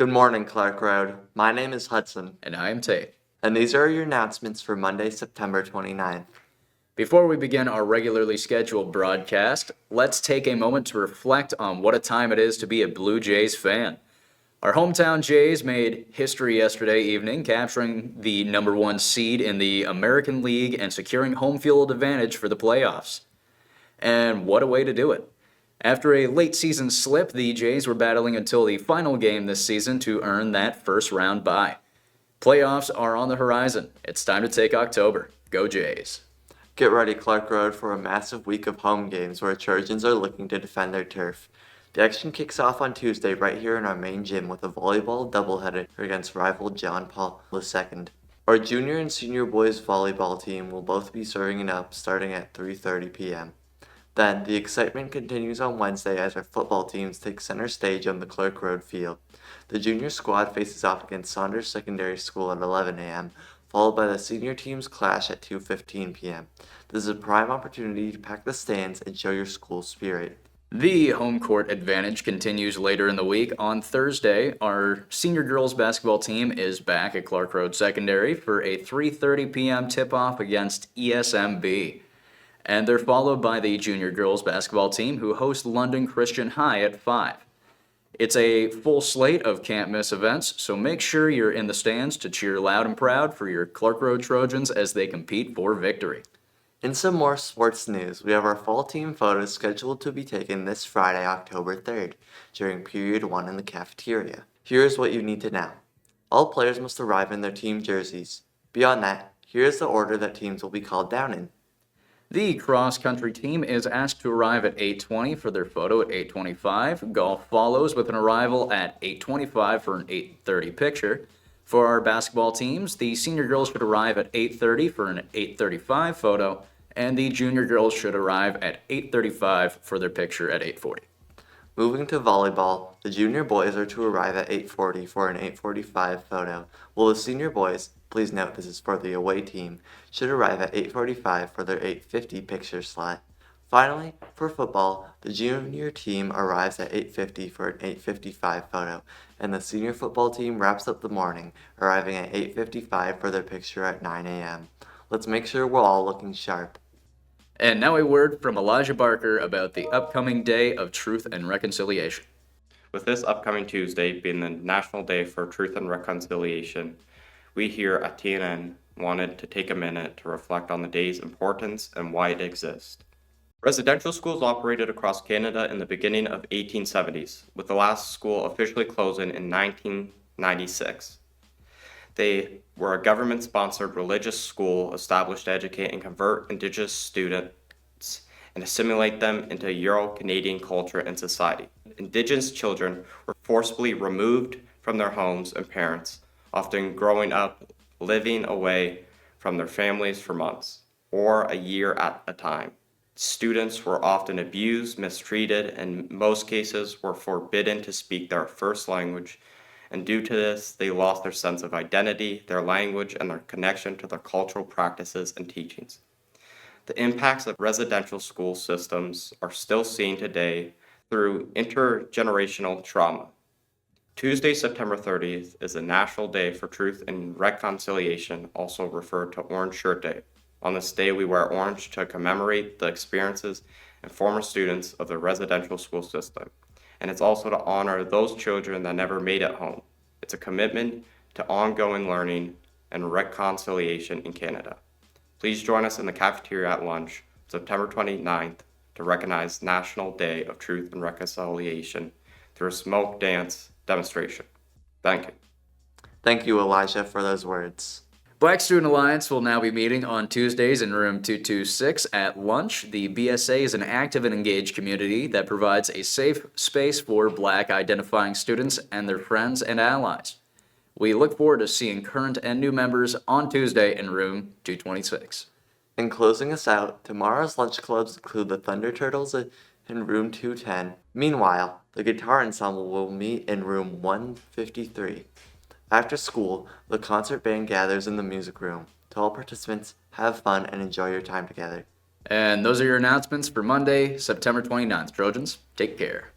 Good morning, Clark Road. My name is Hudson, And I am Tate. and these are your announcements for Monday, September 29th. Before we begin our regularly scheduled broadcast, let's take a moment to reflect on what a time it is to be a Blue Jays fan. Our hometown Jays made history yesterday evening, capturing the number one seed in the American League and securing home field advantage for the playoffs. And what a way to do it. After a late season slip, the Jays were battling until the final game this season to earn that first round bye. Playoffs are on the horizon. It's time to take October. Go Jays. Get ready, Clark Road, for a massive week of home games where Trojans are looking to defend their turf. The action kicks off on Tuesday right here in our main gym with a volleyball doubleheader against rival John Paul II. Our junior and senior boys volleyball team will both be serving it up starting at 3:30 p.m. Then, the excitement continues on Wednesday as our football teams take center stage on the Clark Road field. The junior squad faces off against Saunders Secondary School at 11 a.m., followed by the senior team's clash at 2:15 p.m. This is a prime opportunity to pack the stands and show your school spirit. The home court advantage continues later in the week. On Thursday, our senior girls basketball team is back at Clark Road Secondary for a 3:30 p.m. tip-off against ESMB. And they're followed by the junior girls basketball team who host London Christian High at 5. It's a full slate of can't-miss events, so make sure you're in the stands to cheer loud and proud for your Clark Road Trojans as they compete for victory. In some more sports news, we have our fall team photos scheduled to be taken this Friday, October 3rd, during Period 1 in the cafeteria. Here's what you need to know. All players must arrive in their team jerseys. Beyond that, here's the order that teams will be called down in. The cross-country team is asked to arrive at 8:20 for their photo at 8:25. Golf follows with an arrival at 8:25 for an 8:30 picture. For our basketball teams, the senior girls should arrive at 8:30 for an 8:35 photo, and the junior girls should arrive at 8:35 for their picture at 8:40. Moving to volleyball, the junior boys are to arrive at 8:40 for an 8:45 photo, while the senior boys, please note this is for the away team, should arrive at 8:45 for their 8:50 picture slot. Finally, for football, the junior team arrives at 8:50 for an 8:55 photo, and the senior football team wraps up the morning, arriving at 8:55 for their picture at 9 a.m. Let's make sure we're all looking sharp. And now a word from Elijah Barker about the upcoming Day of Truth and Reconciliation. With this upcoming Tuesday being the National Day for Truth and Reconciliation, we here at TNN wanted to take a minute to reflect on the day's importance and why it exists. Residential schools operated across Canada in the beginning of 1870s, with the last school officially closing in 1996. They were a government-sponsored religious school established to educate and convert Indigenous students and assimilate them into Euro-Canadian culture and society. Indigenous children were forcibly removed from their homes and parents, often growing up living away from their families for months or a year at a time. Students were often abused, mistreated, and in most cases were forbidden to speak their first language, and due to this, they lost their sense of identity, their language, and their connection to their cultural practices and teachings. The impacts of residential school systems are still seen today through intergenerational trauma. Tuesday, September 30th is the National Day for Truth and Reconciliation, also referred to Orange Shirt Day. On this day, we wear orange to commemorate the experiences and former students of the residential school system. And it's also to honor those children that never made it home. It's a commitment to ongoing learning and reconciliation in Canada. Please join us in the cafeteria at lunch, September 29th, to recognize National Day of Truth and Reconciliation through a smoke dance demonstration. Thank you. Thank you, Elijah, for those words. Black Student Alliance will now be meeting on Tuesdays in room 226 at lunch. The BSA is an active and engaged community that provides a safe space for Black identifying students and their friends and allies. We look forward to seeing current and new members on Tuesday in room 226. In closing us out, tomorrow's lunch clubs include the Thunder Turtles in room 210. Meanwhile, the guitar ensemble will meet in room 153. After school, the concert band gathers in the music room. To all participants, have fun and enjoy your time together. And those are your announcements for Monday, September 29th. Trojans, take care.